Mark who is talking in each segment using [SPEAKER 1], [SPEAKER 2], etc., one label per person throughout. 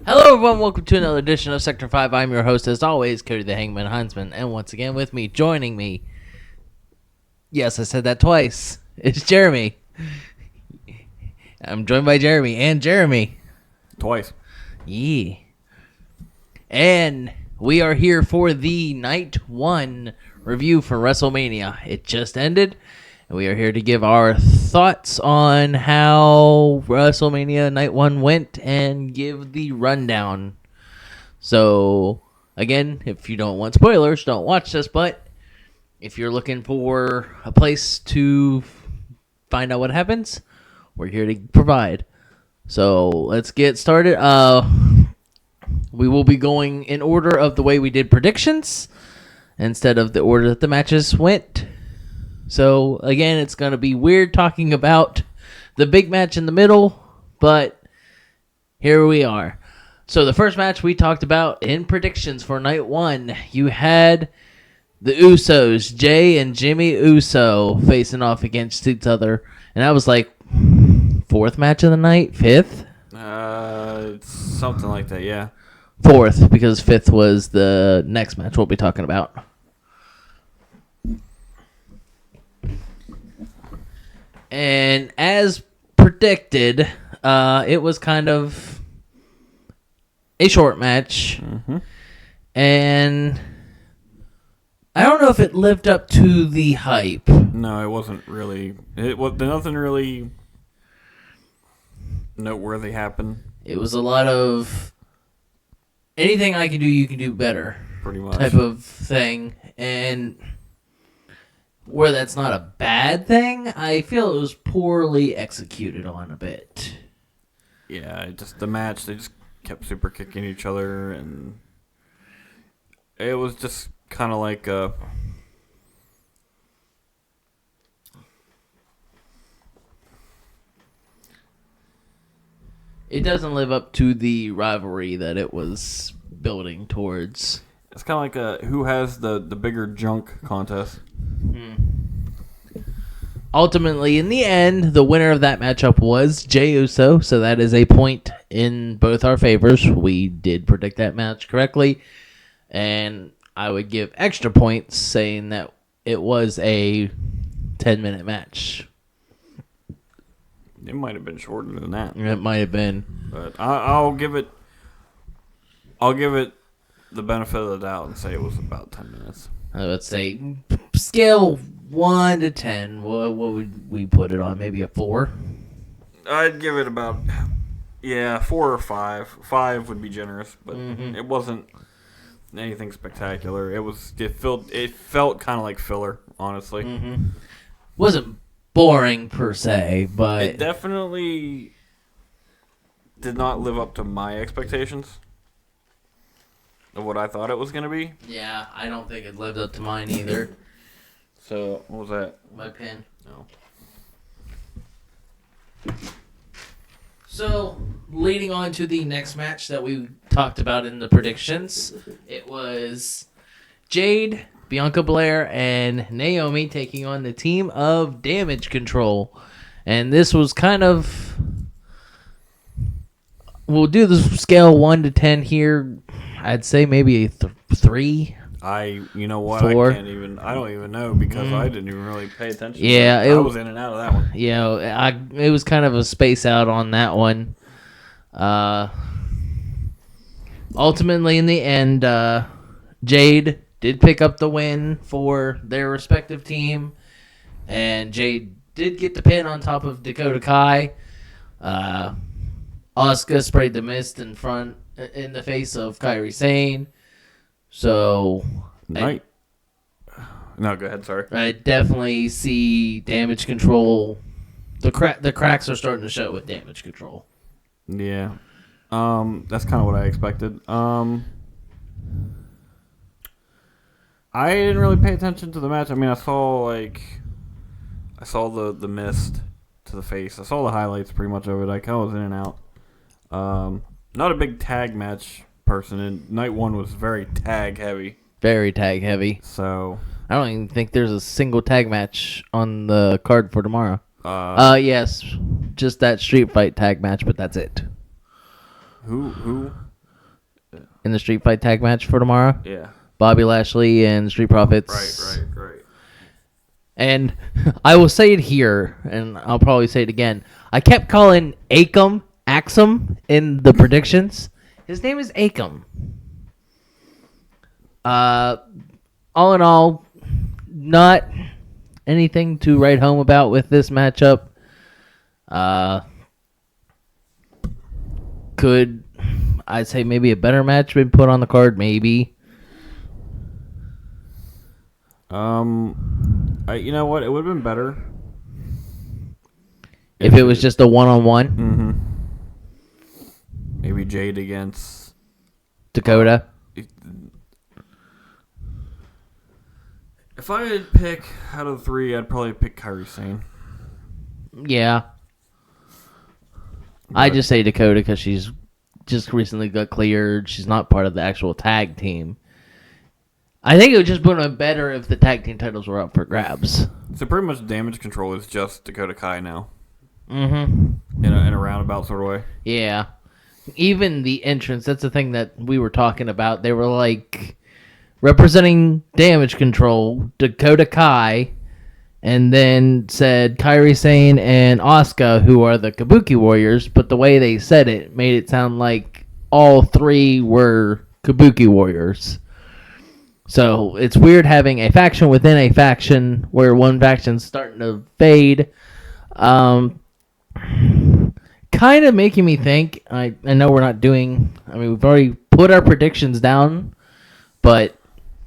[SPEAKER 1] Hello, everyone. Welcome to another edition of Sector 5. I'm your host, as always, Cody the Hangman Heinzman. And once again, with me, joining me, yes, I said that twice, it's Jeremy. I'm joined by Jeremy and Jeremy.
[SPEAKER 2] Twice.
[SPEAKER 1] Yeah. And we are here for the Night 1 review for WrestleMania. It just ended. And we are here to give our thoughts on how WrestleMania Night 1 went and give the rundown. So, again, if you don't want spoilers, don't watch this. But if you're looking for a place to find out what happens, we're here to provide. So, let's get started. We will be going in order of the way we did predictions instead of the order that the matches went. So, again, it's going to be weird talking about the big match in the middle, but here we are. So, the first match we talked about in predictions for Night 1, you had the Usos, Jay and Jimmy Uso, facing off against each other. And I was like, fourth match of the night? Fifth?
[SPEAKER 2] Something like that, yeah.
[SPEAKER 1] Fourth, because fifth was the next match we'll be talking about. And as predicted, it was kind of a short match.
[SPEAKER 2] Mm-hmm.
[SPEAKER 1] And I don't know if it lived up to the hype.
[SPEAKER 2] No, it wasn't really. Nothing really noteworthy happened.
[SPEAKER 1] It was a lot of anything I can do, you can do better.
[SPEAKER 2] Pretty much.
[SPEAKER 1] Type of thing. And where that's not a bad thing, I feel it was poorly executed on a bit.
[SPEAKER 2] Yeah, just the match, they just kept super kicking each other, and it was just kind of like
[SPEAKER 1] it doesn't live up to the rivalry that it was building towards.
[SPEAKER 2] It's kind of like a who has the bigger junk contest.
[SPEAKER 1] Ultimately, in the end, the winner of that matchup was Jey Uso, so that is a point in both our favors. We did predict that match correctly, and I would give extra points saying that it was a 10-minute match.
[SPEAKER 2] It might have been shorter than that.
[SPEAKER 1] It might have been.
[SPEAKER 2] But I'll give it the benefit of the doubt and say it was about 10 minutes.
[SPEAKER 1] I would say scale 1 to 10. What would we put it on? Maybe a 4?
[SPEAKER 2] I'd give it about 4 or 5. 5 would be generous, but It wasn't anything spectacular. It felt kind of like filler, honestly.
[SPEAKER 1] Wasn't boring per se, but
[SPEAKER 2] It definitely did not live up to my expectations of what I thought it was going to be.
[SPEAKER 1] yeah, I don't think it lived up to mine either.
[SPEAKER 2] So, what was that?
[SPEAKER 1] My pen.
[SPEAKER 2] No.
[SPEAKER 1] So, leading on to the next match that we talked about in the predictions, it was Jade, Bianca Belair, and Naomi taking on the team of Damage Control. And this was kind of... We'll do the scale 1 to 10 here. I'd say maybe a 3.
[SPEAKER 2] You know what?
[SPEAKER 1] 4.
[SPEAKER 2] I don't even know because I didn't even really pay attention.
[SPEAKER 1] Yeah,
[SPEAKER 2] I was in and out of that one.
[SPEAKER 1] Yeah, it was kind of a space out on that one. Ultimately, in the end, Jade did pick up the win for their respective team, and Jade did get the pin on top of Dakota Kai. Asuka sprayed the mist in the face of Kairi Sane. So,
[SPEAKER 2] No, go ahead. Sorry.
[SPEAKER 1] I definitely see Damage Control. The cracks are starting to show with Damage Control.
[SPEAKER 2] Yeah. That's kind of what I expected. I didn't really pay attention to the match. I mean, I saw the mist to the face. I saw the highlights pretty much of it. I kind of was in and out. Not a big tag match person, and night 1 was very tag heavy.
[SPEAKER 1] Very tag heavy.
[SPEAKER 2] So
[SPEAKER 1] I don't even think there's a single tag match on the card for tomorrow. Yes, just that street fight tag match, but that's it.
[SPEAKER 2] Who
[SPEAKER 1] in the Street Fight tag match for tomorrow.
[SPEAKER 2] Yeah.
[SPEAKER 1] Bobby Lashley and Street Profits.
[SPEAKER 2] Right.
[SPEAKER 1] And I will say it here, and I'll probably say it again. I kept calling Axum in the predictions. His name is Akam. All in all, not anything to write home about with this matchup. Could I'd say maybe a better match been put on the card? Maybe.
[SPEAKER 2] You know what? It would have been better
[SPEAKER 1] If it was just a one-on-one.
[SPEAKER 2] Mm-hmm. Maybe Jade against
[SPEAKER 1] Dakota.
[SPEAKER 2] If I had to pick out of the three, I'd probably pick Kairi Sane.
[SPEAKER 1] Yeah. I just say Dakota because she's just recently got cleared. She's not part of the actual tag team. I think it would just put them better if the tag team titles were up for grabs.
[SPEAKER 2] So pretty much Damage Control is just Dakota Kai now.
[SPEAKER 1] Mm-hmm.
[SPEAKER 2] In a roundabout sort of way.
[SPEAKER 1] Yeah. Even the entrance, that's the thing that we were talking about. They were like representing Damage Control, Dakota Kai, and then said Kairi Sane and Asuka, who are the Kabuki Warriors, but the way they said it made it sound like all three were Kabuki Warriors. So it's weird having a faction within a faction where one faction's starting to fade. Kind of making me think, I know we're not doing, we've already put our predictions down, but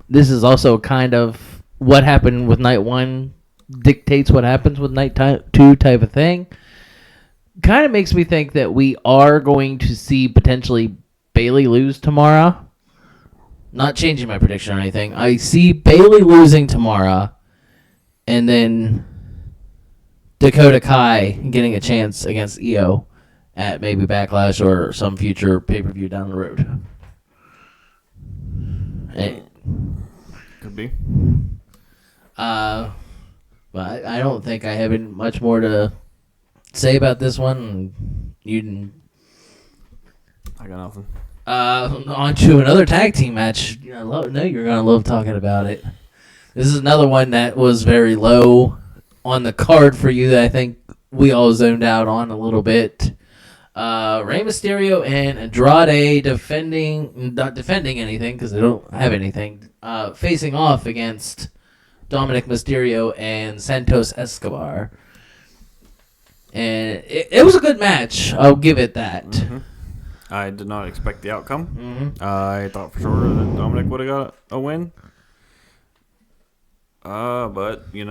[SPEAKER 1] this is also kind of what happened with night one dictates what happens with night two type of thing. Kind of makes me think that we are going to see potentially Bayley lose tomorrow. Not changing my prediction or anything. I see Bayley losing tomorrow, and then Dakota Kai getting a chance against Io at maybe Backlash or some future pay-per-view down the road.
[SPEAKER 2] Could be.
[SPEAKER 1] But I don't think I have much more to say about this one.
[SPEAKER 2] I got nothing.
[SPEAKER 1] On to another tag team match. I know you're going to love talking about it. This is another one that was very low on the card for you that I think we all zoned out on a little bit. Rey Mysterio and Andrade not defending anything because they don't have anything, facing off against Dominic Mysterio and Santos Escobar. And it was a good match. I'll give it that.
[SPEAKER 2] Mm-hmm. I did not expect the outcome.
[SPEAKER 1] Mm-hmm.
[SPEAKER 2] I thought for sure that Dominic would have got a win. But, it's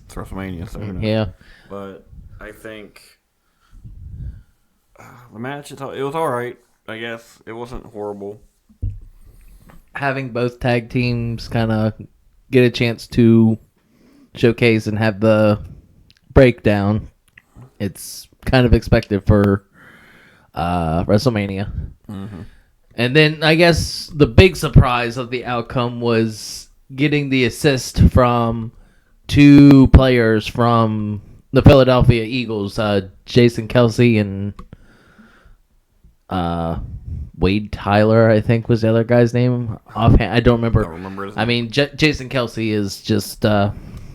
[SPEAKER 2] WrestleMania, so who knows?
[SPEAKER 1] Yeah.
[SPEAKER 2] But I think the match, it was all right, I guess. It wasn't horrible.
[SPEAKER 1] Having both tag teams kind of get a chance to showcase and have the breakdown, it's kind of expected for WrestleMania.
[SPEAKER 2] Mm-hmm.
[SPEAKER 1] And then I guess the big surprise of the outcome was getting the assist from two players from the Philadelphia Eagles, Jason Kelsey and Wade Tyler, I think was the other guy's name. Offhand, I don't remember.
[SPEAKER 2] His name.
[SPEAKER 1] Jason Kelsey is just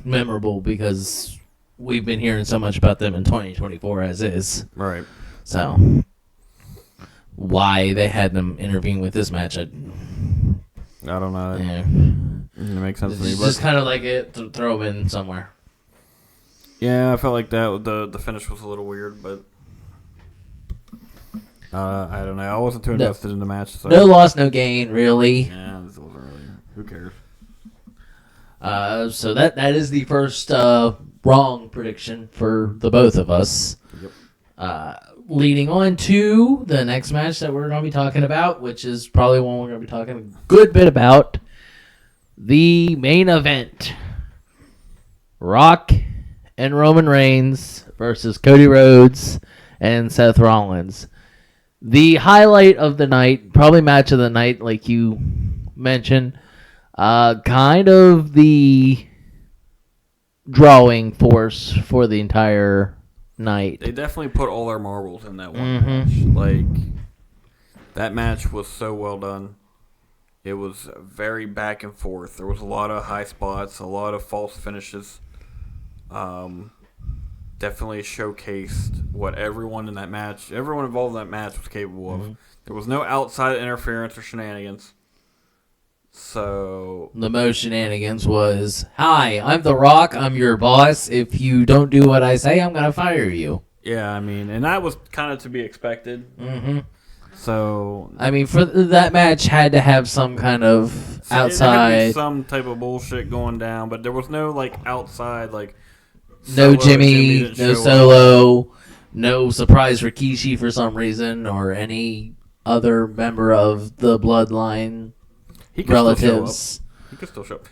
[SPEAKER 1] memorable because we've been hearing so much about them in 2024 as is.
[SPEAKER 2] Right.
[SPEAKER 1] So why they had them intervene with this match, I
[SPEAKER 2] don't know.
[SPEAKER 1] Yeah.
[SPEAKER 2] It makes sense to me.
[SPEAKER 1] It's just kind of like it to throw them in somewhere.
[SPEAKER 2] Yeah, I felt like that. The finish was a little weird, but I don't know. I wasn't too invested in the match. So.
[SPEAKER 1] No loss, no gain, really.
[SPEAKER 2] Yeah, this wasn't really. Who cares?
[SPEAKER 1] So that is the first wrong prediction for the both of us.
[SPEAKER 2] Yep.
[SPEAKER 1] Leading on to the next match that we're going to be talking about, which is probably one we're going to be talking a good bit about. The main event. Rock and Roman Reigns versus Cody Rhodes and Seth Rollins. The highlight of the night, probably match of the night, like you mentioned. Kind of the drawing force for the entire night.
[SPEAKER 2] They definitely put all their marbles in that one match. Like, That match was so well done. It was very back and forth. There was a lot of high spots, a lot of false finishes. Definitely showcased what everyone involved in that match was capable of. There was no outside interference or shenanigans. So
[SPEAKER 1] the most shenanigans was, "Hi, I'm The Rock. I'm your boss. If you don't do what I say, I'm gonna fire you."
[SPEAKER 2] yeah, I mean, and that was kind of to be expected.
[SPEAKER 1] Mm-hmm.
[SPEAKER 2] So
[SPEAKER 1] I mean, for that match had to have some kind of
[SPEAKER 2] it had to
[SPEAKER 1] outside,
[SPEAKER 2] be some type of bullshit going down, but there was no outside
[SPEAKER 1] no
[SPEAKER 2] Solo,
[SPEAKER 1] Jimmy,
[SPEAKER 2] didn't
[SPEAKER 1] no
[SPEAKER 2] show
[SPEAKER 1] Solo, no surprise Rikishi for some reason, or any other member of the bloodline
[SPEAKER 2] He could
[SPEAKER 1] relatives.
[SPEAKER 2] Still show up. He could still show up.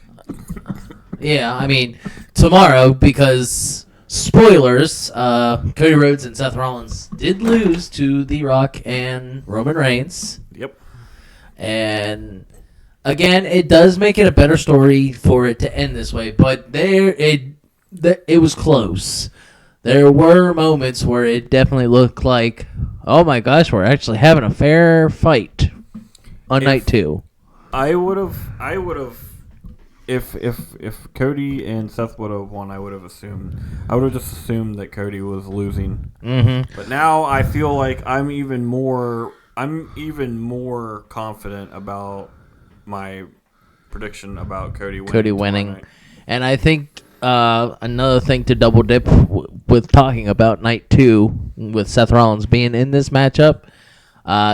[SPEAKER 1] Yeah, I mean, tomorrow, because spoilers, Cody Rhodes and Seth Rollins did lose to The Rock and Roman Reigns.
[SPEAKER 2] Yep.
[SPEAKER 1] And again, it does make it a better story for it to end this way, but it was close. There were moments where it definitely looked like, oh my gosh, we're actually having a fair fight on night 2.
[SPEAKER 2] I would have, if Cody and Seth would have won, I would have just assumed that Cody was losing.
[SPEAKER 1] Mm-hmm.
[SPEAKER 2] But now I feel like I'm even more confident about my prediction about Cody winning.
[SPEAKER 1] And I think another thing to double dip with talking about night 2 with Seth Rollins being in this matchup,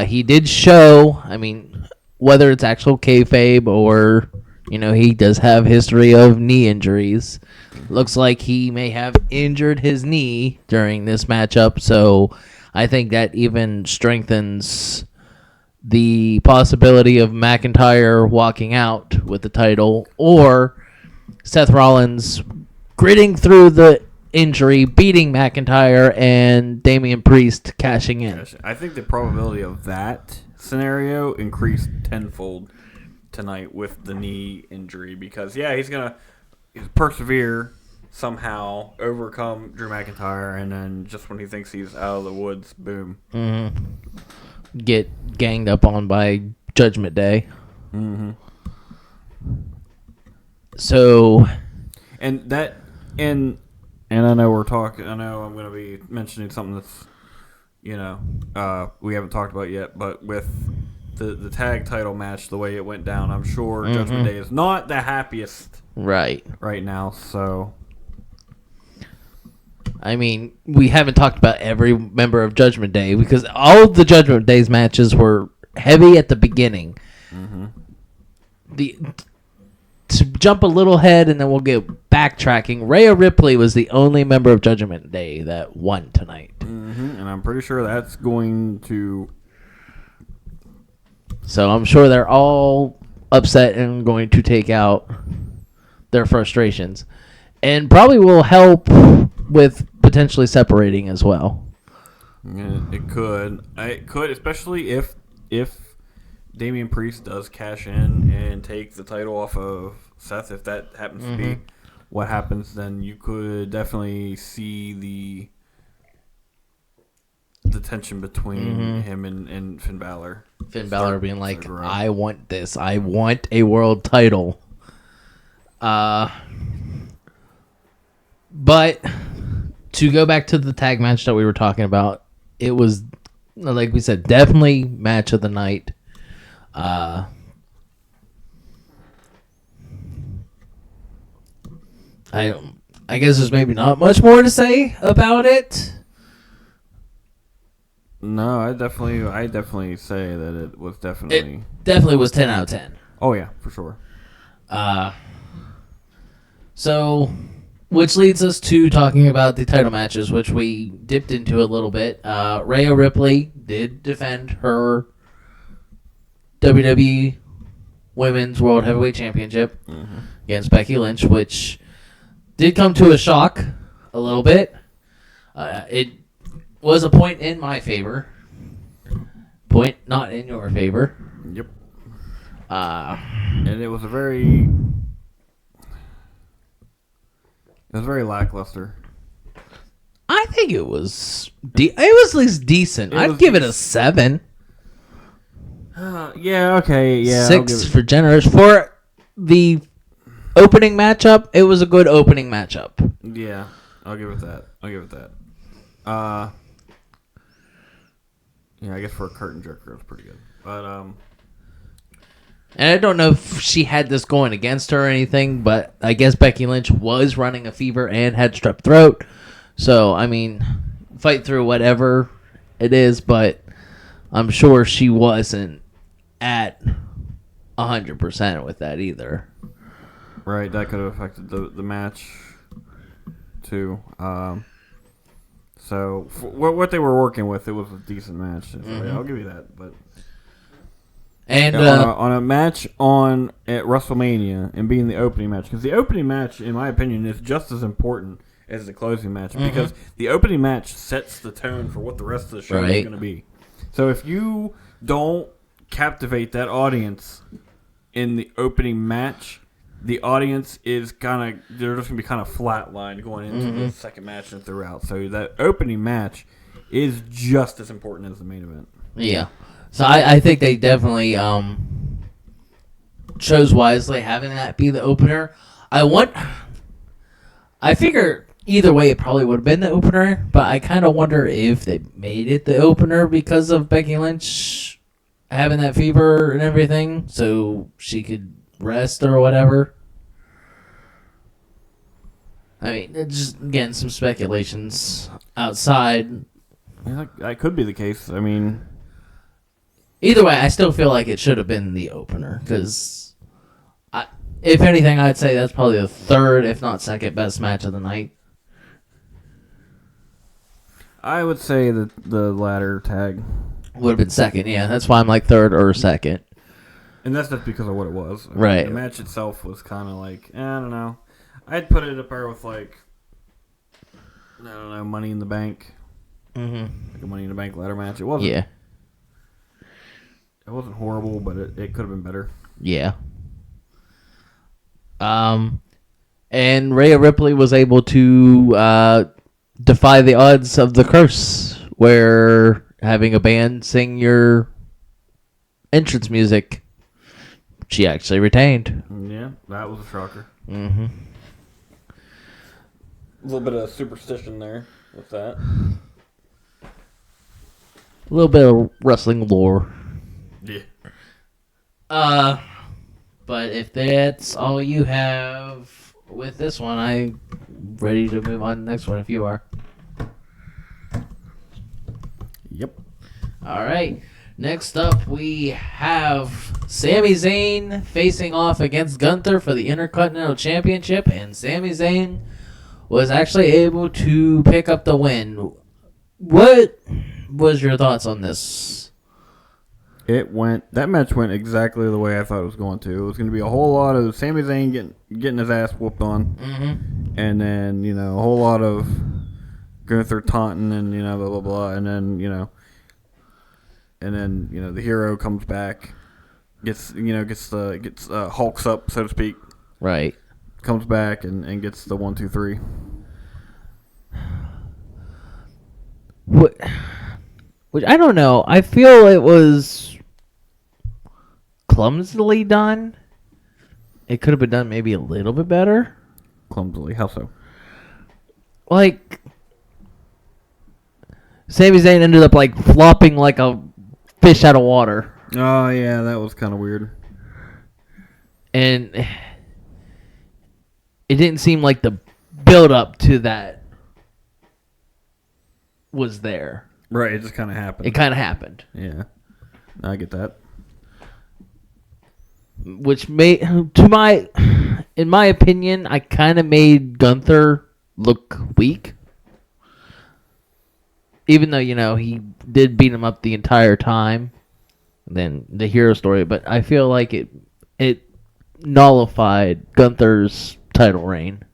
[SPEAKER 1] he did show, I mean, whether it's actual kayfabe or, he does have history of knee injuries. Looks like he may have injured his knee during this matchup, so I think that even strengthens the possibility of McIntyre walking out with the title, or Seth Rollins gritting through the injury, beating McIntyre, and Damian Priest cashing in.
[SPEAKER 2] I think the probability of that scenario increased tenfold tonight with the knee injury, because he's gonna persevere, somehow overcome Drew McIntyre, and then just when he thinks he's out of the woods, boom.
[SPEAKER 1] Mm-hmm. Get ganged up on by Judgment Day.
[SPEAKER 2] Mm-hmm.
[SPEAKER 1] So,
[SPEAKER 2] and I know I know I'm going to be mentioning something that's, we haven't talked about yet, but with the tag title match, the way it went down, I'm sure Judgment Day is not the happiest right now. So,
[SPEAKER 1] I mean, we haven't talked about every member of Judgment Day because all of the Judgment Day's matches were heavy at the beginning. Mm-hmm. To jump a little ahead and then we'll get backtracking, Rhea Ripley was the only member of Judgment Day that won tonight.
[SPEAKER 2] Mm-hmm. And I'm pretty sure that's going to...
[SPEAKER 1] So I'm sure they're all upset and going to take out their frustrations. And probably will help with potentially separating as well.
[SPEAKER 2] Yeah, it could. It could, especially if Damian Priest does cash in and take the title off of Seth. If that happens to be what happens, then you could definitely see the tension between him and Finn Balor.
[SPEAKER 1] Finn Balor being like, I want this. I want a world title. But to go back to the tag match that we were talking about, it was, like we said, definitely match of the night. I guess there's maybe not much more to say about it.
[SPEAKER 2] No, I definitely say that it was definitely...
[SPEAKER 1] It definitely was 10 out of 10.
[SPEAKER 2] Oh, yeah, for sure.
[SPEAKER 1] So, which leads us to talking about the title matches, which we dipped into a little bit. Rhea Ripley did defend her WWE Women's World Heavyweight Championship against Becky Lynch, which did come to a shock a little bit. It was a point in my favor. Point not in your favor.
[SPEAKER 2] Yep. And it was very lackluster.
[SPEAKER 1] I think it was it was at least decent. I'd give it a 7.
[SPEAKER 2] Yeah, okay, yeah.
[SPEAKER 1] 6 for generous. For the opening matchup, it was a good opening matchup.
[SPEAKER 2] Yeah, I'll give it that. Yeah, I guess for a curtain jerker, it was pretty good. But
[SPEAKER 1] And I don't know if she had this going against her or anything, but I guess Becky Lynch was running a fever and had strep throat. So, I mean, fight through whatever it is, but I'm sure she wasn't at 100% with that either.
[SPEAKER 2] right, that could have affected the match too. So what they were working with, it was a decent match. So yeah, I'll give you that. But
[SPEAKER 1] And
[SPEAKER 2] on a match at WrestleMania and being the opening match, because the opening match, in my opinion, is just as important as the closing match, because the opening match sets the tone for what the rest of the show is going to be. So if you don't captivate that audience in the opening match, the audience is they're just going to be kind of flatlined going into the second match and throughout. So that opening match is just as important as the main event.
[SPEAKER 1] yeah. So I think they definitely chose wisely having that be the opener. I figure either way it probably would have been the opener, but I kind of wonder if they made it the opener because of Becky Lynch having that fever and everything, so she could rest or whatever. I mean, it's just, again, some speculations outside.
[SPEAKER 2] Yeah, that could be the case. I mean,
[SPEAKER 1] Either way, I still feel like it should have been the opener, because, if anything, I'd say that's probably the third, if not second, best match of the night.
[SPEAKER 2] I would say that the ladder tag
[SPEAKER 1] Would have been second, yeah. That's why I'm like third or second.
[SPEAKER 2] And that's just because of what it was. I mean,
[SPEAKER 1] Right.
[SPEAKER 2] the match itself was kind of like, I don't know. I'd put it up there with, like, I don't know, Money in the Bank.
[SPEAKER 1] Mm-hmm.
[SPEAKER 2] Like a Money in the Bank ladder match. It wasn't.
[SPEAKER 1] Yeah.
[SPEAKER 2] It wasn't horrible, but it could have been better.
[SPEAKER 1] Yeah. And Rhea Ripley was able to defy the odds of the curse, where having a band sing your entrance music, she actually retained.
[SPEAKER 2] Yeah, that was a shocker.
[SPEAKER 1] Mm-hmm.
[SPEAKER 2] A little bit of superstition there with that.
[SPEAKER 1] A little bit of wrestling lore.
[SPEAKER 2] Yeah.
[SPEAKER 1] But if that's all you have with this one, I'm ready to move on to the next one if you are.
[SPEAKER 2] Yep.
[SPEAKER 1] All right. Next up, we have Sami Zayn facing off against Gunther for the Intercontinental Championship, and Sami Zayn was actually able to pick up the win. What was your thoughts on this?
[SPEAKER 2] That match went exactly the way I thought it was going to. It was going to be a whole lot of Sami Zayn getting his ass whooped on.
[SPEAKER 1] Mm-hmm.
[SPEAKER 2] And then, a whole lot of Gunther taunting and, blah, blah, blah. And then, the hero comes back, hulks up, so to speak.
[SPEAKER 1] Right.
[SPEAKER 2] Comes back and gets the 1, 2, 3.
[SPEAKER 1] Which I don't know. I feel it was clumsily done. It could have been done maybe a little bit better.
[SPEAKER 2] Clumsily, how so?
[SPEAKER 1] Like, Sami Zayn ended up like flopping like a fish out of water.
[SPEAKER 2] Oh yeah, that was kind of weird.
[SPEAKER 1] And it didn't seem like the build up to that was there.
[SPEAKER 2] Right, it just kind of happened.
[SPEAKER 1] It kind of happened.
[SPEAKER 2] Yeah, I get that.
[SPEAKER 1] Which made, in my opinion, I kind of made Gunther look weak. Even though, he did beat him up the entire time. Then the hero story, but I feel like it nullified Gunther's title reign.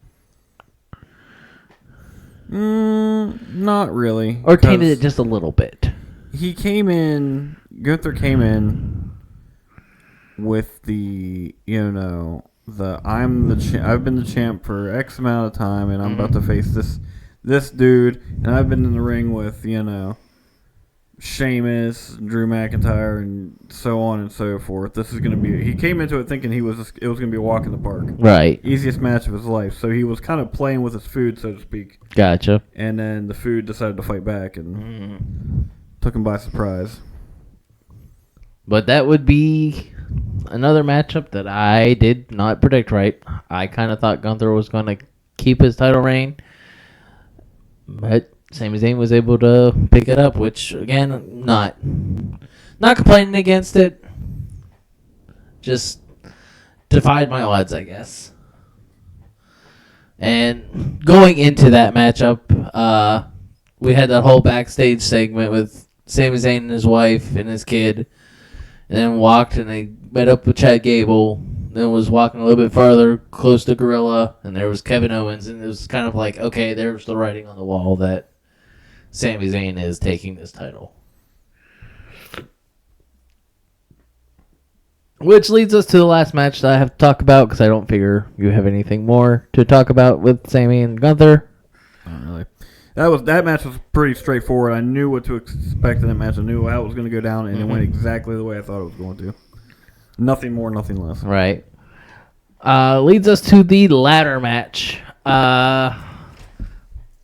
[SPEAKER 2] Not really.
[SPEAKER 1] Or tainted it just a little bit.
[SPEAKER 2] Gunther came in with the, I've been the champ for X amount of time, and I'm about to face this dude, and I've been in the ring with, Sheamus, Drew McIntyre, and so on and so forth. This is going to be. He came into it thinking it was going to be a walk in the park.
[SPEAKER 1] Right.
[SPEAKER 2] Easiest match of his life. So he was kind of playing with his food, so to speak.
[SPEAKER 1] Gotcha.
[SPEAKER 2] And then the food decided to fight back and took him by surprise.
[SPEAKER 1] But that would be another matchup that I did not predict right. I kind of thought Gunther was going to keep his title reign. But Sami Zayn was able to pick it up, which, again, not complaining against it. Just defied my odds, I guess. And going into that matchup, we had that whole backstage segment with Sami Zayn and his wife and his kid. And then walked and they met up with Chad Gable. Then was walking a little bit farther, close to Gorilla. And there was Kevin Owens. And it was kind of like, okay, there's the writing on the wall that Sami Zayn is taking this title. Which leads us to the last match that I have to talk about, because I don't figure you have anything more to talk about with Sami and Gunther.
[SPEAKER 2] Not really. That match was pretty straightforward. I knew what to expect in that match. I knew how it was going to go down, and it went exactly the way I thought it was going to. Nothing more, nothing less.
[SPEAKER 1] Right. Leads us to the ladder match.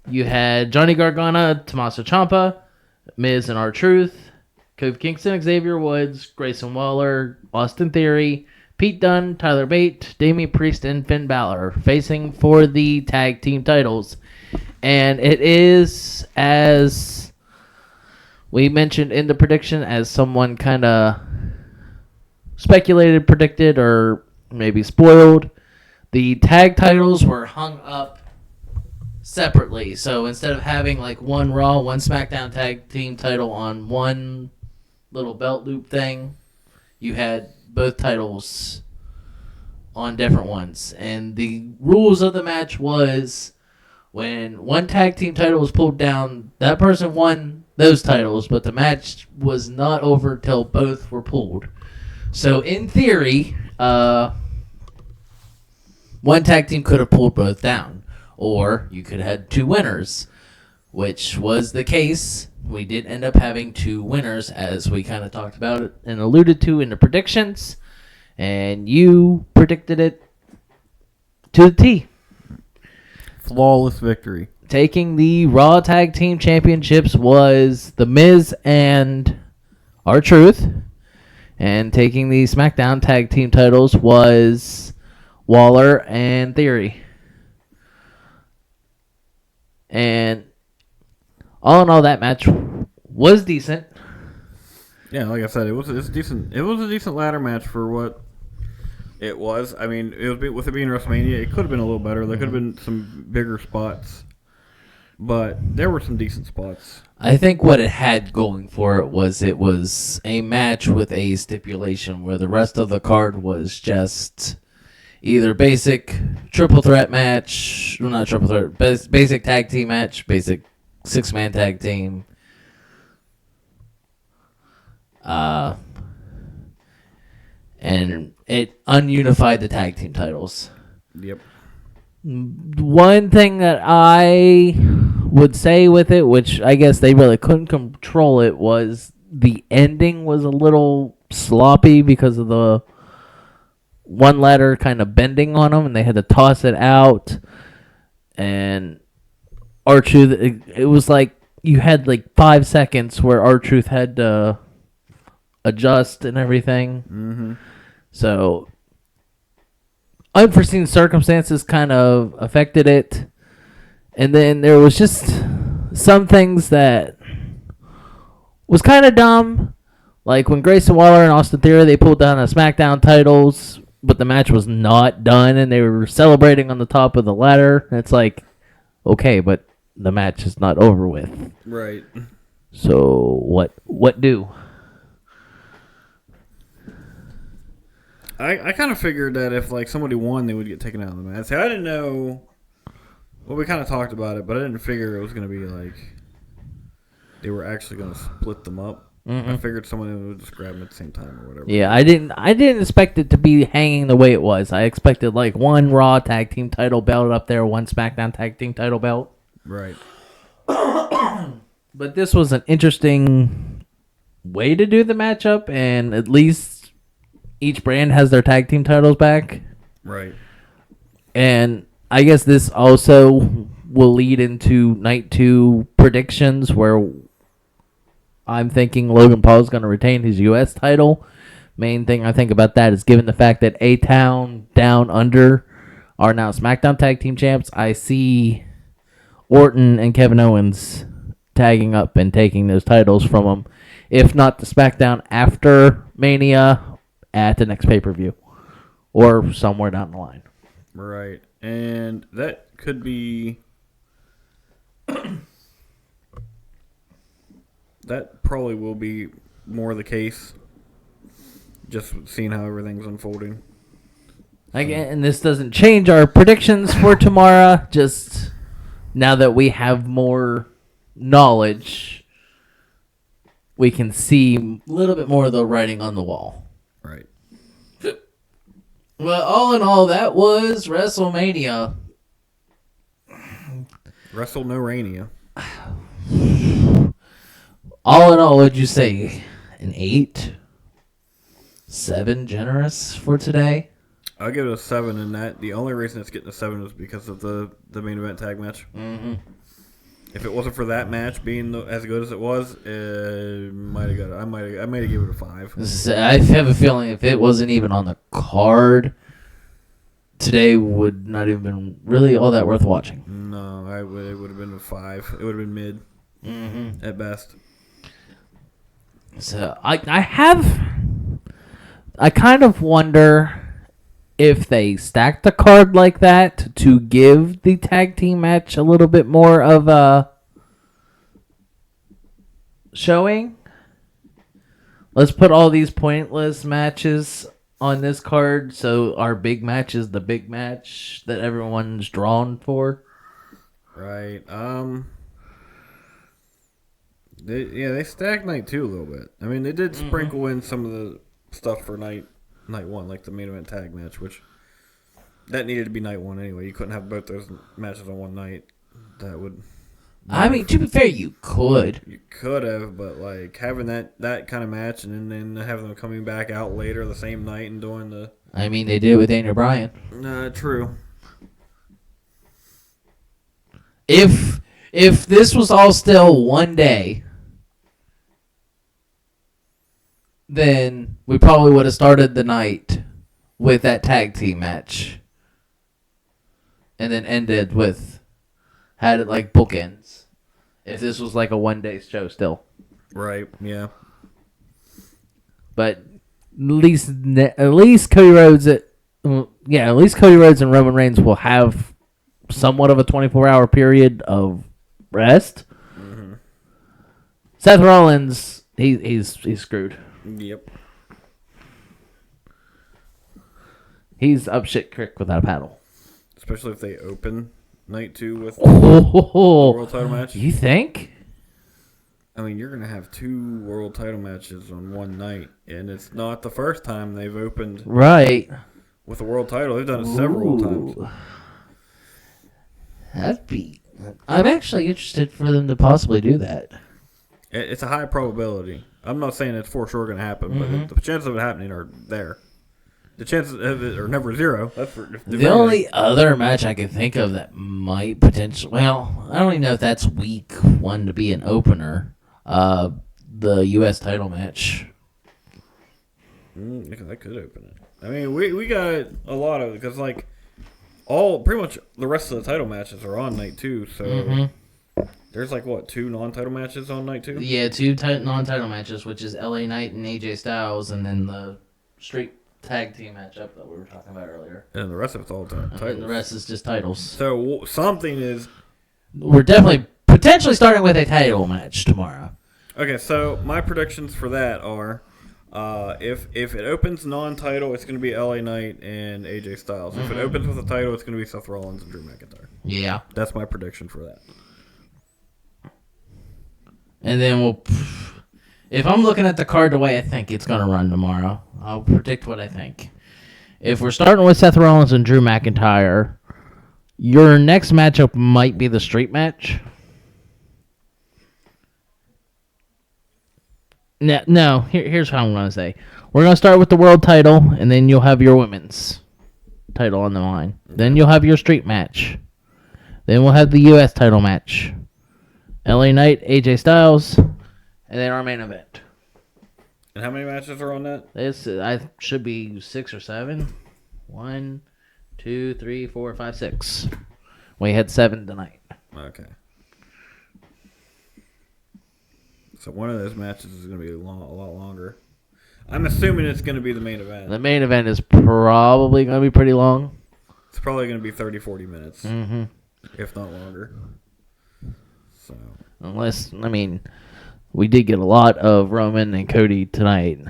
[SPEAKER 1] You had Johnny Gargano, Tommaso Ciampa, Miz and R-Truth, Kofi Kingston, Xavier Woods, Grayson Waller, Austin Theory, Pete Dunne, Tyler Bate, Damian Priest, and Finn Balor facing for the tag team titles. And it is, as we mentioned in the prediction, as someone kind of speculated, predicted, or maybe spoiled, the tag titles were hung up separately. So instead of having like one Raw, one SmackDown tag team title on one little belt loop thing, you had both titles on different ones. And the rules of the match was, when one tag team title was pulled down, that person won those titles, but the match was not over till both were pulled. So in theory, one tag team could have pulled both down, or you could have had two winners, which was the case. We did end up having two winners, as we kind of talked about it and alluded to in the predictions, and you predicted it to the T.
[SPEAKER 2] Flawless victory.
[SPEAKER 1] Taking the Raw Tag Team Championships was The Miz and R-Truth. And taking the SmackDown Tag Team titles was Waller and Theory. And all in all, that match was decent.
[SPEAKER 2] Yeah, like I said, it's decent. It was a decent ladder match for what it was. I mean, with it being WrestleMania, it could have been a little better. There could have been some bigger spots, but there were some decent spots.
[SPEAKER 1] I think what it had going for it was a match with a stipulation where the rest of the card was just either basic triple threat match, well, not triple threat, basic tag team match, basic 6-man tag team. And it ununified the tag team titles.
[SPEAKER 2] Yep.
[SPEAKER 1] One thing that I would say with it, which I guess they really couldn't control it, was the ending was a little sloppy because of the one ladder kind of bending on them, and they had to toss it out. And R-Truth, it was like you had like 5 seconds where R-Truth had to adjust and everything.
[SPEAKER 2] Mm-hmm.
[SPEAKER 1] So unforeseen circumstances kind of affected it. And then there was just some things that was kind of dumb. Like when Grayson Waller and Austin Theory, they pulled down the SmackDown titles, but the match was not done, and they were celebrating on the top of the ladder. It's like, okay, but the match is not over with.
[SPEAKER 2] Right.
[SPEAKER 1] So what do?
[SPEAKER 2] I kind of figured that if like somebody won, they would get taken out of the match. See, I didn't know. Well, we kind of talked about it, but I didn't figure it was going to be like they were actually going to split them up. Mm-hmm. I figured someone would just grab them at the same time or whatever.
[SPEAKER 1] Yeah, I didn't expect it to be hanging the way it was. I expected like one Raw tag team title belt up there, one SmackDown tag team title belt.
[SPEAKER 2] Right.
[SPEAKER 1] But this was an interesting way to do the matchup, and at least each brand has their tag team titles back.
[SPEAKER 2] Right.
[SPEAKER 1] And I guess this also will lead into night 2 predictions, where I'm thinking Logan Paul is going to retain his U.S. title. Main thing I think about that is, given the fact that A-Town Down Under are now SmackDown Tag Team Champs, I see Orton and Kevin Owens tagging up and taking those titles from them. If not the SmackDown after Mania, at the next pay-per-view. Or somewhere down the line.
[SPEAKER 2] Right. And that could be... that probably will be more the case. Just seeing how everything's unfolding.
[SPEAKER 1] Again, and this doesn't change our predictions for tomorrow. Just now that we have more knowledge, we can see a little bit more of the writing on the wall.
[SPEAKER 2] Right.
[SPEAKER 1] Well, all in all, that was WrestleMania.
[SPEAKER 2] WrestleMania.
[SPEAKER 1] All in all, would you say an 8? 7 generous for today?
[SPEAKER 2] I'll give it a 7 in that. The only reason it's getting a 7 is because of the main event tag match.
[SPEAKER 1] Mm-hmm.
[SPEAKER 2] If it wasn't for that match being as good as it was, might have got it. I might have given it a 5.
[SPEAKER 1] I have a feeling if it wasn't even on the card, today would not even been really all that worth watching.
[SPEAKER 2] No, it would have been a 5. It would have been mid at best.
[SPEAKER 1] So I kind of wonder if they stack the card like that to give the tag team match a little bit more of a showing. Let's put all these pointless matches on this card, so our big match is the big match that everyone's drawn for.
[SPEAKER 2] Right. They stacked night 2 a little bit. I mean, they did sprinkle in some of the stuff for night 1, like the main event tag match, which that needed to be night 1 anyway. You couldn't have both those matches on one night. That would.
[SPEAKER 1] I mean, to be fair, you could.
[SPEAKER 2] You could have, but like having that kind of match and then having them coming back out later the same night and doing the.
[SPEAKER 1] I mean, they did it with Daniel Bryan.
[SPEAKER 2] True.
[SPEAKER 1] If this was all still one day, then we probably would have started the night with that tag team match. And then ended with, had it like bookends. If this was like a one-day show still.
[SPEAKER 2] Right, yeah.
[SPEAKER 1] But at least Cody Rhodes, at least Cody Rhodes and Roman Reigns will have somewhat of a 24-hour period of rest. Mm-hmm. Seth Rollins, he's screwed.
[SPEAKER 2] Yep.
[SPEAKER 1] He's up shit creek without a paddle.
[SPEAKER 2] Especially if they open night 2 with the world title match.
[SPEAKER 1] You think?
[SPEAKER 2] I mean, you're going to have 2 world title matches on one night, and it's not the first time they've opened
[SPEAKER 1] right
[SPEAKER 2] with a world title. They've done it several times.
[SPEAKER 1] I'm actually interested for them to possibly do that.
[SPEAKER 2] It's a high probability. I'm not saying it's for sure going to happen, but the chances of it happening are there. The chances of it are never 0. That's for
[SPEAKER 1] the only other match I can think of that might potentially... Well, I don't even know if that's week 1 to be an opener. The U.S. title match.
[SPEAKER 2] That could open it. I mean, we got a lot of... Because, like, pretty much the rest of the title matches are on night 2, so... There's like, 2 non-title matches on night 2?
[SPEAKER 1] Yeah, 2 non-title matches, which is LA Knight and AJ Styles, and then the straight tag team matchup that we were talking about earlier.
[SPEAKER 2] And the rest of it's all titles.
[SPEAKER 1] And the rest is just titles.
[SPEAKER 2] So something is...
[SPEAKER 1] We're definitely potentially starting with a title match tomorrow.
[SPEAKER 2] Okay, so my predictions for that are... if it opens non-title, it's going to be LA Knight and AJ Styles. If it opens with a title, it's going to be Seth Rollins and Drew McIntyre.
[SPEAKER 1] Yeah.
[SPEAKER 2] That's my prediction for that.
[SPEAKER 1] And then if I'm looking at the card the way I think it's going to run tomorrow, I'll predict what I think. If we're starting with Seth Rollins and Drew McIntyre, your next matchup might be the street match. No. Here's how I'm gonna say. We're gonna start with the world title, and then you'll have your women's title on the line. Then you'll have your street match. Then we'll have the U.S. title match. LA Knight, AJ Styles, and then our main event.
[SPEAKER 2] And how many matches are on that?
[SPEAKER 1] This I should be 6 or 7. 1, 2, 3, 4, 5, 6. We had 7 tonight.
[SPEAKER 2] Okay. So one of those matches is going to be a lot longer. I'm assuming it's going to be the main event.
[SPEAKER 1] The main event is probably going to be pretty long.
[SPEAKER 2] It's probably going to be 30, 40 minutes.
[SPEAKER 1] Mm-hmm.
[SPEAKER 2] If not longer. So.
[SPEAKER 1] Unless, we did get a lot of Roman and Cody tonight.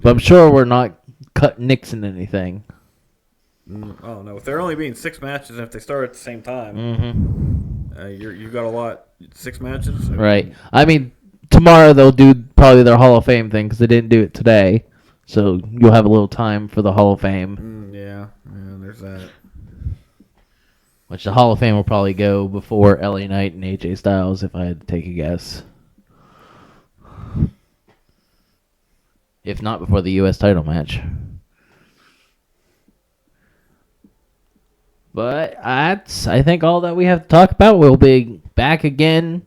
[SPEAKER 1] But I'm sure we're not nixing anything.
[SPEAKER 2] Oh, no. If there only being 6 matches, if they start at the same time, you've got a lot. 6 matches?
[SPEAKER 1] Right. Tomorrow they'll do probably their Hall of Fame thing because they didn't do it today. So you'll have a little time for the Hall of Fame.
[SPEAKER 2] Yeah, there's that.
[SPEAKER 1] Which the Hall of Fame will probably go before LA Knight and AJ Styles, if I had to take a guess. If not before the U.S. title match. But that's, I think, all that we have to talk about. We'll be back again.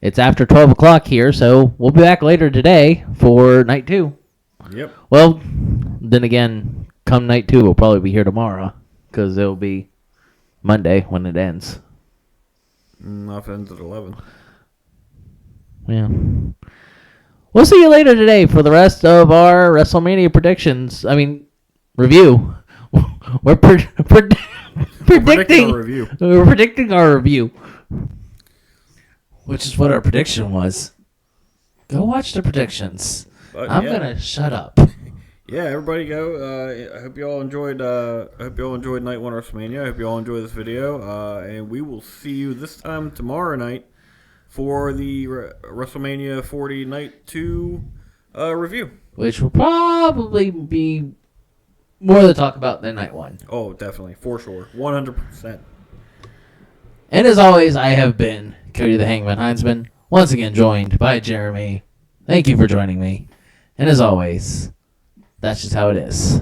[SPEAKER 1] It's after 12 o'clock here, so we'll be back later today for night 2.
[SPEAKER 2] Yep.
[SPEAKER 1] Well, then again, come night 2, we'll probably be here tomorrow because it'll be Monday when it ends.
[SPEAKER 2] Off ends at 11.
[SPEAKER 1] Yeah. We'll see you later today for the rest of our WrestleMania predictions. Review. We're predicting
[SPEAKER 2] our review.
[SPEAKER 1] We're predicting our review. Which is what our prediction was. Go watch the predictions. I'm gonna shut up.
[SPEAKER 2] Yeah, everybody go. I hope you all enjoyed. Night 1 WrestleMania. I hope you all enjoyed this video. And we will see you this time tomorrow night for the WrestleMania 40 Night 2 review.
[SPEAKER 1] Which will probably be more to talk about than Night 1.
[SPEAKER 2] Oh, definitely, for sure, 100%.
[SPEAKER 1] And as always, I have been Cody the Hangman Heinzman, once again joined by Jeremy. Thank you for joining me. And as always, that's just how it is.